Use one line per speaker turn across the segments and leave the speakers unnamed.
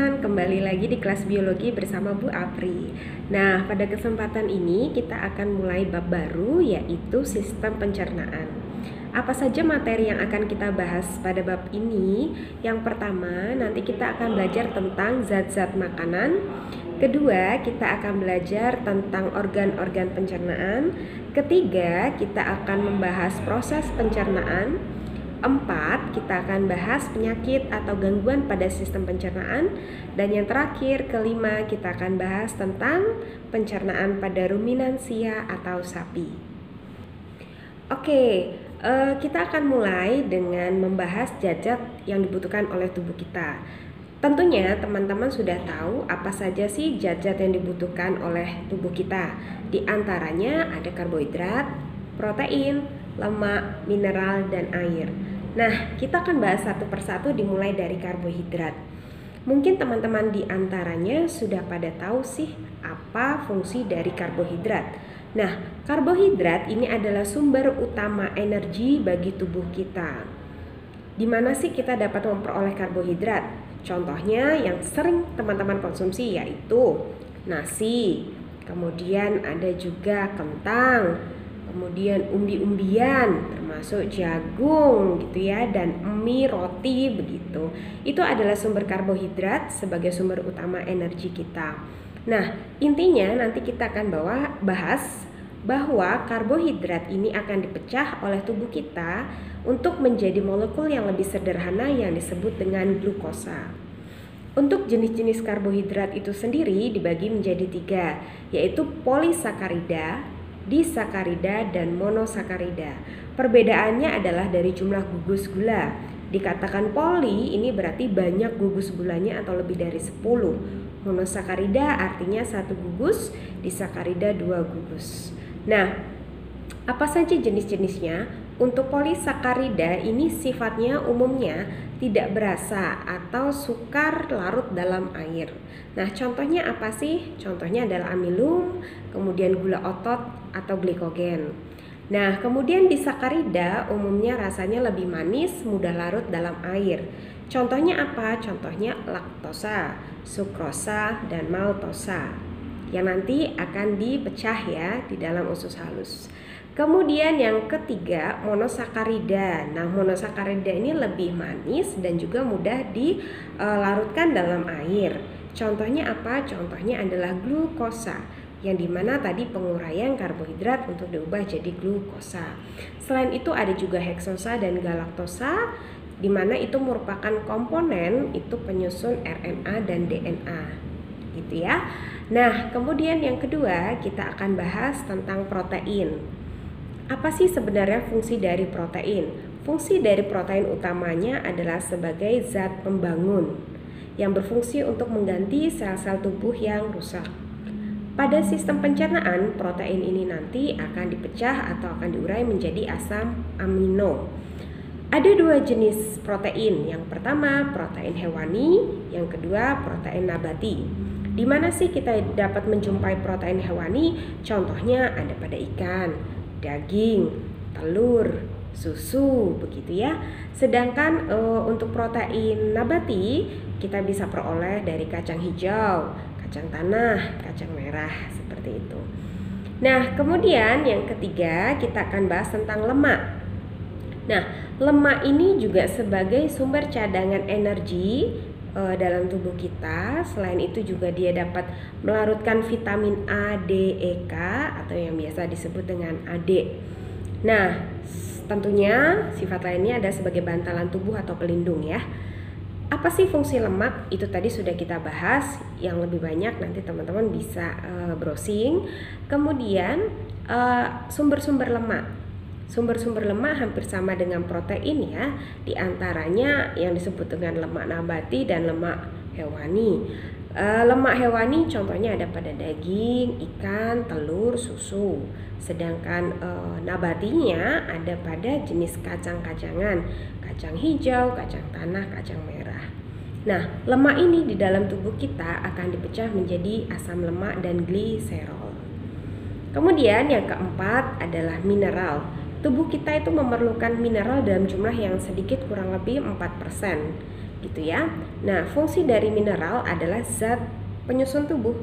teman-teman, kembali lagi di kelas biologi bersama Bu Apri. Nah, pada kesempatan ini kita akan mulai bab baru, yaitu sistem pencernaan. Apa saja materi yang akan kita bahas pada bab ini? Yang pertama, nanti kita akan belajar tentang zat-zat makanan. Kedua, kita akan belajar tentang organ-organ pencernaan. Ketiga, kita akan membahas proses pencernaan. 4, kita akan bahas penyakit atau gangguan pada sistem pencernaan. Dan yang terakhir, kelima, kita akan bahas tentang pencernaan pada ruminansia atau sapi. Oke, kita akan mulai dengan membahas zat-zat yang dibutuhkan oleh tubuh kita. Tentunya teman-teman sudah tahu apa saja sih zat-zat yang dibutuhkan oleh tubuh kita. Di antaranya ada karbohidrat, protein, lemak, mineral, dan air. Nah, kita akan bahas satu persatu dimulai dari karbohidrat. Mungkin teman-teman di antaranya sudah pada tahu sih apa fungsi dari karbohidrat. Nah, karbohidrat ini adalah sumber utama energi bagi tubuh kita. Di mana sih kita dapat memperoleh karbohidrat? Contohnya yang sering teman-teman konsumsi yaitu nasi, kemudian ada juga kentang, kemudian umbi-umbian termasuk jagung gitu ya, dan mie, roti begitu. Itu adalah sumber karbohidrat sebagai sumber utama energi kita. Nah, intinya nanti kita akan bahas bahwa karbohidrat ini akan dipecah oleh tubuh kita untuk menjadi molekul yang lebih sederhana yang disebut dengan glukosa. Untuk jenis-jenis karbohidrat itu sendiri dibagi menjadi 3, yaitu polisakarida, disakarida, dan monosakarida. Perbedaannya adalah dari jumlah gugus gula. Dikatakan poli ini berarti banyak gugus gulanya atau lebih dari 10. Monosakarida artinya 1 gugus, disakarida 2 gugus. Nah, apa saja jenis-jenisnya? Untuk polisakarida ini sifatnya umumnya tidak berasa atau sukar larut dalam air. Nah, contohnya apa sih? Contohnya adalah amilum, kemudian gula otot atau glikogen. Nah, kemudian disakarida umumnya rasanya lebih manis, mudah larut dalam air. Contohnya apa? Contohnya laktosa, sukrosa, dan maltosa yang nanti akan dipecah ya di dalam usus halus. Kemudian yang ketiga, monosakarida. Nah, monosakarida ini lebih manis dan juga mudah dilarutkan dalam air. Contohnya apa? Contohnya adalah glukosa, yang dimana tadi penguraian karbohidrat untuk diubah jadi glukosa. Selain itu ada juga heksosa dan galaktosa, dimana itu merupakan komponen itu penyusun RNA dan DNA, gitu ya. Nah, kemudian yang kedua kita akan bahas tentang protein. Apa sih sebenarnya fungsi dari protein? Fungsi dari protein utamanya adalah sebagai zat pembangun yang berfungsi untuk mengganti sel-sel tubuh yang rusak. Pada sistem pencernaan, protein ini nanti akan dipecah atau akan diurai menjadi asam amino. Ada 2 jenis protein. Yang pertama protein hewani, yang kedua protein nabati. Di mana sih kita dapat menjumpai protein hewani? Contohnya ada pada ikan, daging, telur, susu, begitu ya. Sedangkan untuk protein nabati kita bisa peroleh dari kacang hijau, kacang tanah, kacang merah, seperti itu. Nah, kemudian yang ketiga kita akan bahas tentang lemak. Nah, lemak ini juga sebagai sumber cadangan energi dalam tubuh kita. Selain itu juga dia dapat melarutkan vitamin A, D, E, K atau yang biasa disebut dengan AD. Nah, tentunya sifat lainnya ada sebagai bantalan tubuh atau pelindung ya. Apa sih fungsi lemak? Itu tadi sudah kita bahas. Yang lebih banyak nanti teman-teman bisa browsing. Kemudian sumber-sumber lemak. Sumber-sumber lemak hampir sama dengan protein ya. Di antaranya yang disebut dengan lemak nabati dan lemak hewani. Lemak hewani contohnya ada pada daging, ikan, telur, susu. Sedangkan nabatinya ada pada jenis kacang-kacangan, kacang hijau, kacang tanah, kacang merah. Nah, lemak ini di dalam tubuh kita akan dipecah menjadi asam lemak dan gliserol. Kemudian yang keempat adalah mineral. Tubuh kita itu memerlukan mineral dalam jumlah yang sedikit, kurang lebih 4%. gitu ya. Nah, fungsi dari mineral adalah zat penyusun tubuh.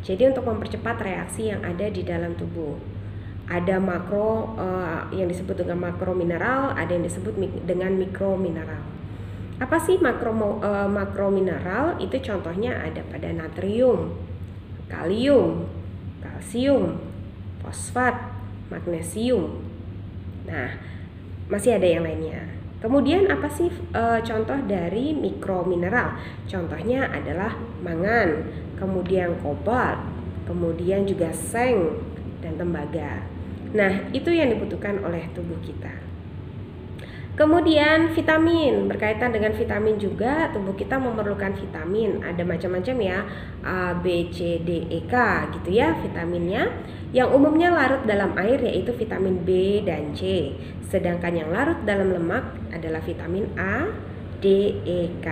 Jadi untuk mempercepat reaksi yang ada di dalam tubuh. Ada makro yang disebut dengan makro mineral, ada yang disebut dengan mikro mineral. Apa sih makro mineral? Itu contohnya ada pada natrium, kalium, kalsium, fosfat, magnesium. Nah, masih ada yang lainnya. Kemudian apa sih contoh dari mikro mineral? Contohnya adalah mangan, kemudian kobalt, kemudian juga seng dan tembaga. Nah, itu yang dibutuhkan oleh tubuh kita. Kemudian vitamin, berkaitan dengan vitamin juga tubuh kita memerlukan vitamin. Ada macam-macam ya, A, B, C, D, E, K gitu ya vitaminnya. Yang umumnya larut dalam air yaitu vitamin B dan C. Sedangkan yang larut dalam lemak adalah vitamin A, D, E, K.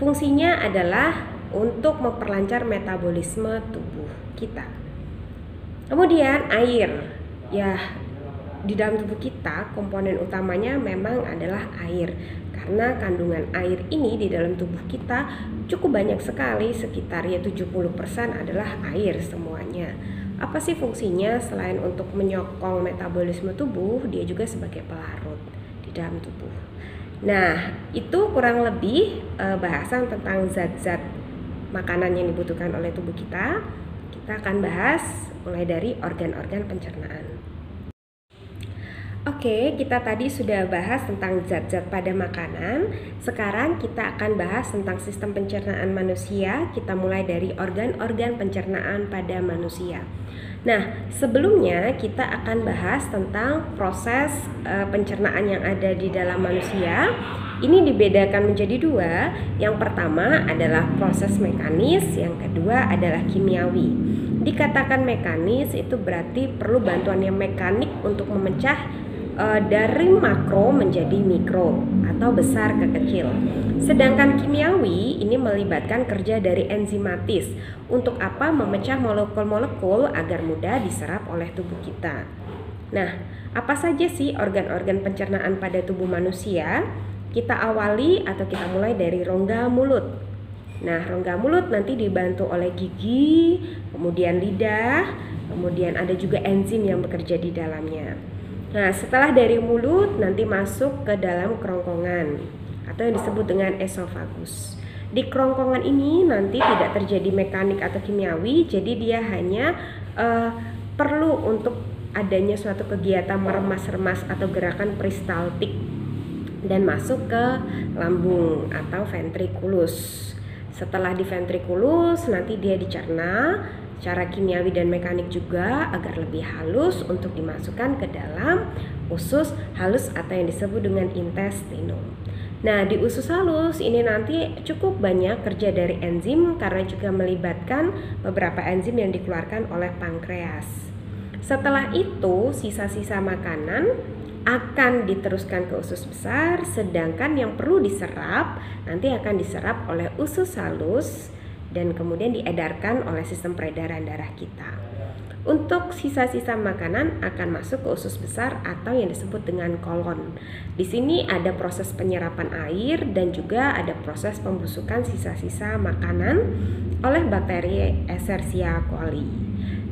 Fungsinya adalah untuk memperlancar metabolisme tubuh kita. Kemudian air, ya di dalam tubuh kita komponen utamanya memang adalah air. Karena kandungan air ini di dalam tubuh kita cukup banyak sekali, sekitar ya 70% adalah air semuanya. Apa sih fungsinya? Selain untuk menyokong metabolisme tubuh, dia juga sebagai pelarut di dalam tubuh. Nah, itu kurang lebih bahasan tentang zat-zat makanan yang dibutuhkan oleh tubuh kita. Kita akan bahas mulai dari organ-organ pencernaan. Oke, kita tadi sudah bahas tentang zat-zat pada makanan. Sekarang kita akan bahas tentang sistem pencernaan manusia. Kita mulai dari organ-organ pencernaan pada manusia. Nah, sebelumnya kita akan bahas tentang proses pencernaan yang ada di dalam manusia. Ini dibedakan menjadi dua. Yang pertama adalah proses mekanis, yang kedua adalah kimiawi. Dikatakan mekanis itu berarti perlu bantuan yang mekanik untuk memecah dari makro menjadi mikro atau besar ke kecil. Sedangkan kimiawi ini melibatkan kerja dari enzimatis. Untuk apa? Memecah molekul-molekul agar mudah diserap oleh tubuh kita. Nah, apa saja sih organ-organ pencernaan pada tubuh manusia? Kita awali atau kita mulai dari rongga mulut. Nah, rongga mulut nanti dibantu oleh gigi, kemudian lidah, kemudian ada juga enzim yang bekerja di dalamnya. Nah, setelah dari mulut nanti masuk ke dalam kerongkongan atau yang disebut dengan esofagus. Di kerongkongan ini nanti tidak terjadi mekanik atau kimiawi, jadi dia hanya perlu untuk adanya suatu kegiatan meremas-remas atau gerakan peristaltik dan masuk ke lambung atau ventrikulus. Setelah di ventrikulus nanti dia dicerna secara kimiawi dan mekanik juga agar lebih halus untuk dimasukkan ke dalam usus halus atau yang disebut dengan intestinum. Nah, di usus halus ini nanti cukup banyak kerja dari enzim karena juga melibatkan beberapa enzim yang dikeluarkan oleh pankreas. Setelah itu, sisa-sisa makanan akan diteruskan ke usus besar, sedangkan yang perlu diserap nanti akan diserap oleh usus halus dan kemudian diedarkan oleh sistem peredaran darah kita. Untuk sisa-sisa makanan akan masuk ke usus besar atau yang disebut dengan kolon. Di sini ada proses penyerapan air dan juga ada proses pembusukan sisa-sisa makanan oleh bakteri Escherichia coli.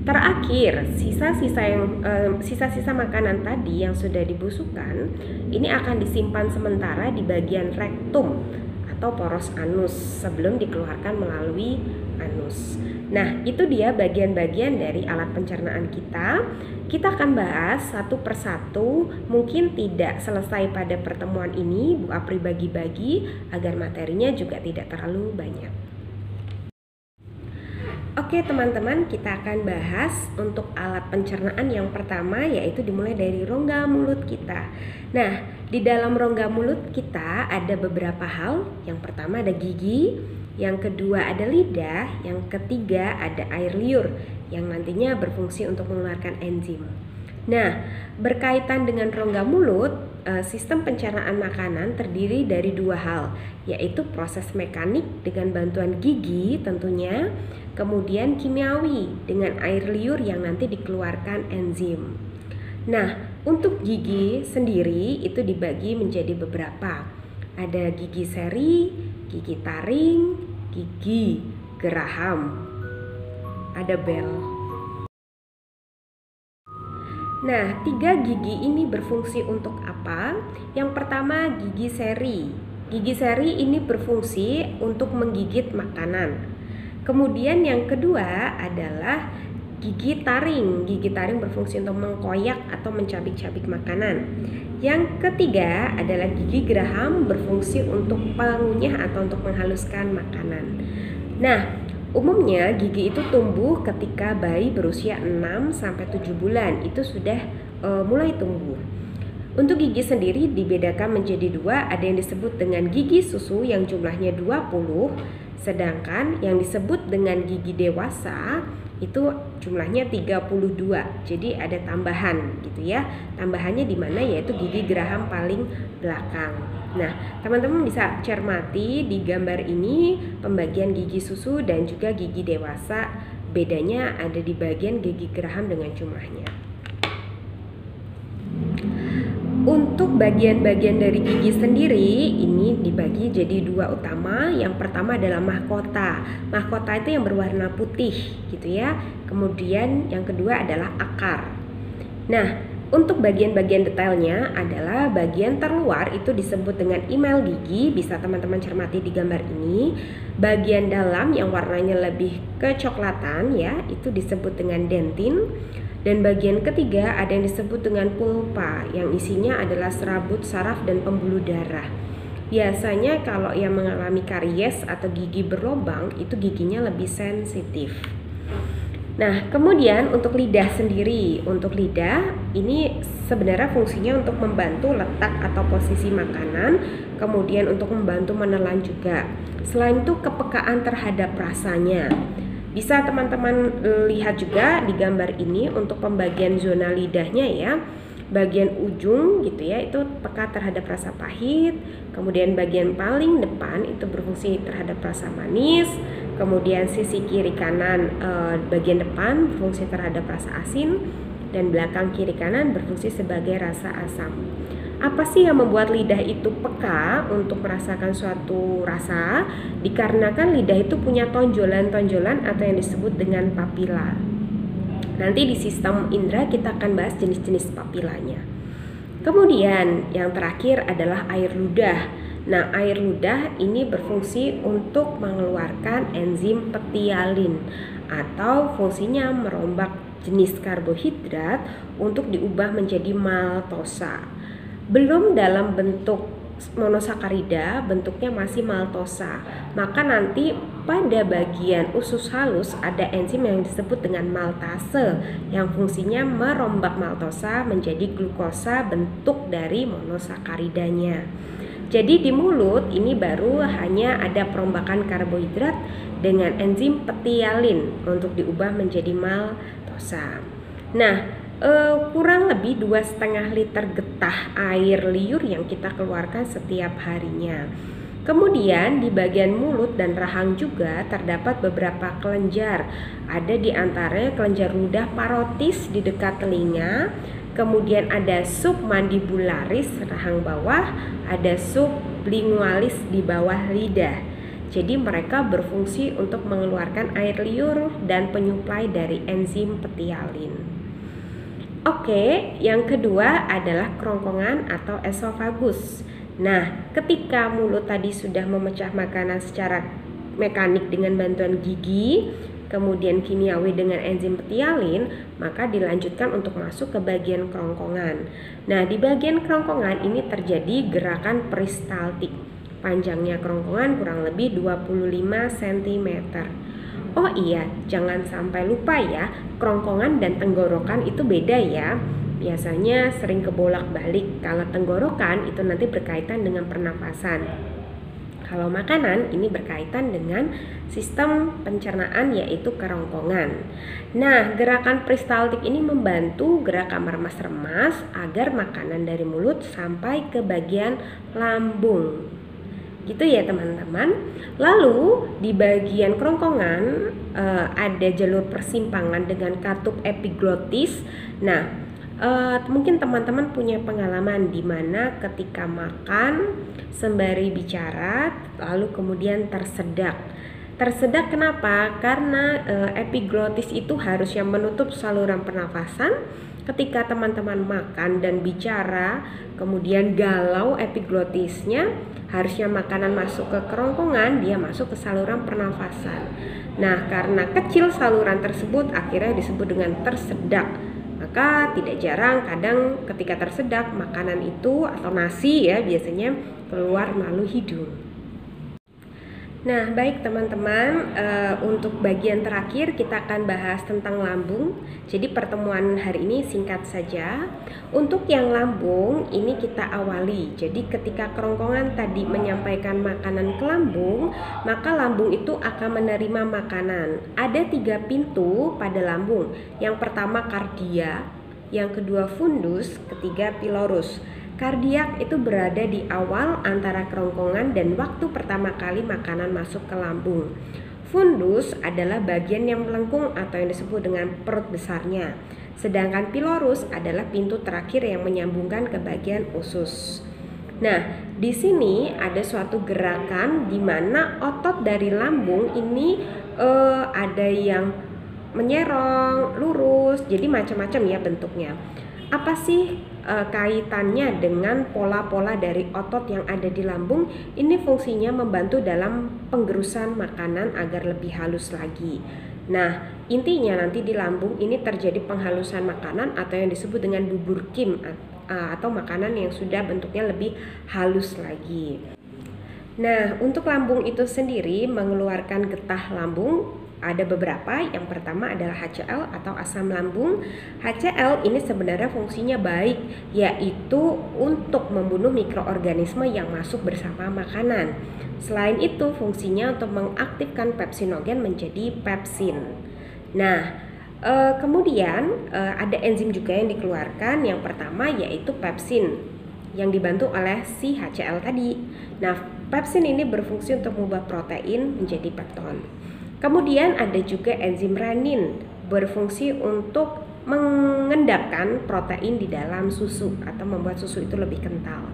Terakhir, sisa-sisa makanan tadi yang sudah dibusukkan ini akan disimpan sementara di bagian rektum atau poros anus sebelum dikeluarkan melalui anus. Nah, itu dia bagian-bagian dari alat pencernaan kita. Kita akan bahas satu persatu, mungkin tidak selesai pada pertemuan ini, Bu Apri bagi-bagi agar materinya juga tidak terlalu banyak. Oke teman-teman, kita akan bahas untuk alat pencernaan yang pertama, yaitu dimulai dari rongga mulut kita. Nah, di dalam rongga mulut kita ada beberapa hal. Yang pertama ada gigi, yang kedua ada lidah, yang ketiga ada air liur yang nantinya berfungsi untuk mengeluarkan enzim. Nah, berkaitan dengan rongga mulut, sistem pencernaan makanan terdiri dari dua hal, yaitu proses mekanik dengan bantuan gigi tentunya, kemudian kimiawi dengan air liur yang nanti dikeluarkan enzim. Nah, untuk gigi sendiri itu dibagi menjadi beberapa. Ada gigi seri, gigi taring, gigi geraham. Ada bel. Nah, 3 gigi ini berfungsi untuk apa? Yang pertama, gigi seri. Gigi seri ini berfungsi untuk menggigit makanan. Kemudian yang kedua adalah gigi taring. Gigi taring berfungsi untuk mengkoyak atau mencabik-cabik makanan. Yang ketiga adalah gigi geraham, berfungsi untuk pengunyah atau untuk menghaluskan makanan. Nah, umumnya gigi itu tumbuh ketika bayi berusia 6-7 bulan. Itu sudah mulai tumbuh. Untuk gigi sendiri dibedakan menjadi 2, ada yang disebut dengan gigi susu yang jumlahnya 20, sedangkan yang disebut dengan gigi dewasa itu jumlahnya 32. Jadi ada tambahan gitu ya. Tambahannya di mana, yaitu gigi geraham paling belakang. Nah, teman-teman bisa cermati di gambar ini pembagian gigi susu dan juga gigi dewasa. Bedanya ada di bagian gigi geraham dengan jumlahnya. Untuk bagian-bagian dari gigi sendiri ini dibagi jadi 2 utama. Yang pertama adalah mahkota. Mahkota itu yang berwarna putih gitu ya. Kemudian yang kedua adalah akar. Nah, untuk bagian-bagian detailnya adalah bagian terluar itu disebut dengan email gigi, bisa teman-teman cermati di gambar ini. Bagian dalam yang warnanya lebih kecoklatan ya, itu disebut dengan dentin. Dan bagian ketiga ada yang disebut dengan pulpa, yang isinya adalah serabut, saraf, dan pembuluh darah. Biasanya kalau yang mengalami karies atau gigi berlubang itu giginya lebih sensitif. Nah, kemudian untuk lidah sendiri. Untuk lidah ini sebenarnya fungsinya untuk membantu letak atau posisi makanan, kemudian untuk membantu menelan juga. Selain itu kepekaan terhadap rasanya. Bisa teman-teman lihat juga di gambar ini untuk pembagian zona lidahnya ya. Bagian ujung gitu ya, itu peka terhadap rasa pahit. Kemudian bagian paling depan itu berfungsi terhadap rasa manis. Kemudian sisi kiri kanan bagian depan berfungsi terhadap rasa asin. Dan belakang kiri kanan berfungsi sebagai rasa asam. Apa sih yang membuat lidah itu peka untuk merasakan suatu rasa? Dikarenakan lidah itu punya tonjolan-tonjolan atau yang disebut dengan papila. Nanti di sistem indera kita akan bahas jenis-jenis papilanya. Kemudian yang terakhir adalah air ludah. Nah, air ludah ini berfungsi untuk mengeluarkan enzim petialin atau fungsinya merombak jenis karbohidrat untuk diubah menjadi maltosa. Belum dalam bentuk monosakarida, bentuknya masih maltosa. Maka nanti pada bagian usus halus ada enzim yang disebut dengan maltase yang fungsinya merombak maltosa menjadi glukosa, bentuk dari monosakaridanya. Jadi di mulut ini baru hanya ada perombakan karbohidrat dengan enzim petialin untuk diubah menjadi maltosa. Nah, kurang lebih 2,5 liter getah air liur yang kita keluarkan setiap harinya. Kemudian di bagian mulut dan rahang juga terdapat beberapa kelenjar. Ada di antaranya kelenjar ludah parotis di dekat telinga. Kemudian ada submandibularis rahang bawah, ada sublingualis di bawah lidah. Jadi mereka berfungsi untuk mengeluarkan air liur dan penyuplai dari enzim petialin. Oke, yang kedua adalah kerongkongan atau esofagus. Nah, ketika mulut tadi sudah memecah makanan secara mekanik dengan bantuan gigi, kemudian kimiawi dengan enzim petialin, maka dilanjutkan untuk masuk ke bagian kerongkongan. Nah, di bagian kerongkongan ini terjadi gerakan peristaltik. Panjangnya kerongkongan kurang lebih 25 cm. Oh iya, jangan sampai lupa ya, kerongkongan dan tenggorokan itu beda ya. Biasanya sering kebolak-balik. Kalau tenggorokan itu nanti berkaitan dengan pernapasan. Kalau makanan ini berkaitan dengan sistem pencernaan yaitu kerongkongan. Nah, gerakan peristaltik ini membantu gerakan meremas-remas agar makanan dari mulut sampai ke bagian lambung. Gitu ya teman-teman. Lalu di bagian kerongkongan ada jalur persimpangan dengan katup epiglotis. Nah, Mungkin teman-teman punya pengalaman di mana ketika makan sembari bicara lalu kemudian tersedak. Tersedak kenapa? Karena epiglotis itu harusnya menutup saluran pernafasan. Ketika teman-teman makan dan bicara, kemudian galau epiglotisnya, harusnya makanan masuk ke kerongkongan, dia masuk ke saluran pernafasan. Nah, karena kecil saluran tersebut, akhirnya disebut dengan tersedak. Maka tidak jarang kadang ketika tersedak, makanan itu atau nasi ya biasanya keluar melalui hidung. Nah, baik teman-teman, untuk bagian terakhir kita akan bahas tentang lambung. Jadi pertemuan hari ini singkat saja. Untuk yang lambung ini kita awali. Jadi ketika kerongkongan tadi menyampaikan makanan ke lambung, maka lambung itu akan menerima makanan. Ada 3 pintu pada lambung. Yang pertama kardia, yang kedua fundus, ketiga pilorus. Kardiak itu berada di awal antara kerongkongan dan waktu pertama kali makanan masuk ke lambung. Fundus adalah bagian yang melengkung atau yang disebut dengan perut besarnya. Sedangkan pilorus adalah pintu terakhir yang menyambungkan ke bagian usus. Nah, di sini ada suatu gerakan di mana otot dari lambung ini ada yang menyerong, lurus, jadi macam-macam ya bentuknya. Apa sih kaitannya dengan pola-pola dari otot yang ada di lambung? Ini fungsinya membantu dalam penggerusan makanan agar lebih halus lagi. Nah, intinya nanti di lambung ini terjadi penghalusan makanan atau yang disebut dengan bubur Kim atau makanan yang sudah bentuknya lebih halus lagi. Nah, untuk lambung itu sendiri mengeluarkan getah lambung ada beberapa. Yang pertama adalah HCl atau asam lambung. HCl ini sebenarnya fungsinya baik, yaitu untuk membunuh mikroorganisme yang masuk bersama makanan. Selain itu fungsinya untuk mengaktifkan pepsinogen menjadi pepsin. Nah, kemudian ada enzim juga yang dikeluarkan. Yang pertama yaitu pepsin yang dibantu oleh si HCl tadi. Nah, pepsin ini berfungsi untuk mengubah protein menjadi pepton. Kemudian ada juga enzim renin berfungsi untuk mengendapkan protein di dalam susu atau membuat susu itu lebih kental.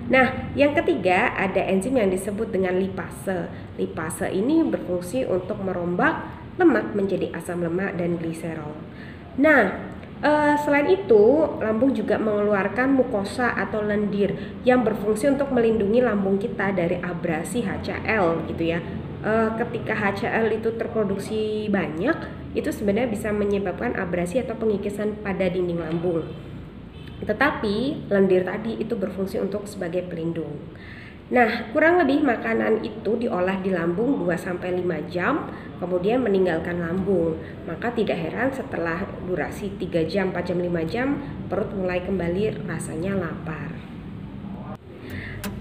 Nah, yang ketiga ada enzim yang disebut dengan lipase. Lipase ini berfungsi untuk merombak lemak menjadi asam lemak dan gliserol. Nah, selain itu lambung juga mengeluarkan mukosa atau lendir yang berfungsi untuk melindungi lambung kita dari abrasi HCl gitu ya. Ketika HCl itu terproduksi banyak, itu sebenarnya bisa menyebabkan abrasi atau pengikisan pada dinding lambung. Tetapi lendir tadi itu berfungsi untuk sebagai pelindung. Nah, kurang lebih makanan itu diolah di lambung 2-5 jam, kemudian meninggalkan lambung. Maka tidak heran setelah durasi 3 jam, 4 jam, 5 jam, perut mulai kembali rasanya lapar.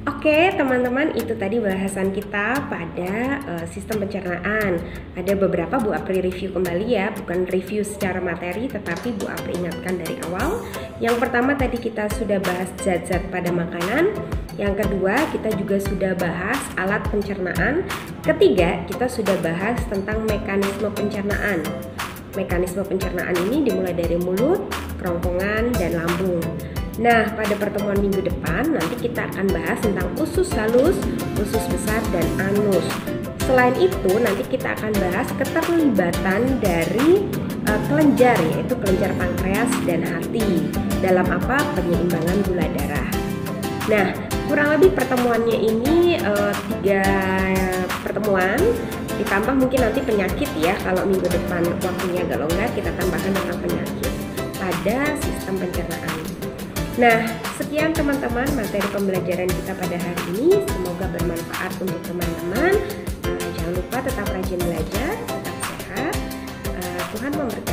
Oke teman-teman, itu tadi bahasan kita pada sistem pencernaan. Ada beberapa Bu Apri review kembali ya, bukan review secara materi, tetapi Bu Apri ingatkan dari awal. Yang pertama tadi kita sudah bahas zat-zat pada makanan. Yang kedua kita juga sudah bahas alat pencernaan. Ketiga kita sudah bahas tentang mekanisme pencernaan. Mekanisme pencernaan ini dimulai dari mulut, kerongkongan, dan lambung. Nah, pada pertemuan minggu depan nanti kita akan bahas tentang usus halus, usus besar, dan anus. Selain itu nanti kita akan bahas keterlibatan dari kelenjar, yaitu kelenjar pankreas dan hati dalam apa? Penyeimbangan gula darah. Nah, kurang lebih pertemuannya ini 3 pertemuan, ditambah mungkin nanti penyakit ya. Kalau minggu depan waktunya agak longgar, kita tambahkan tentang penyakit pada sistem pencernaan. Nah, sekian teman-teman materi pembelajaran kita pada hari ini. Semoga bermanfaat untuk teman-teman. Jangan lupa tetap rajin belajar, tetap sehat. Tuhan memberkati.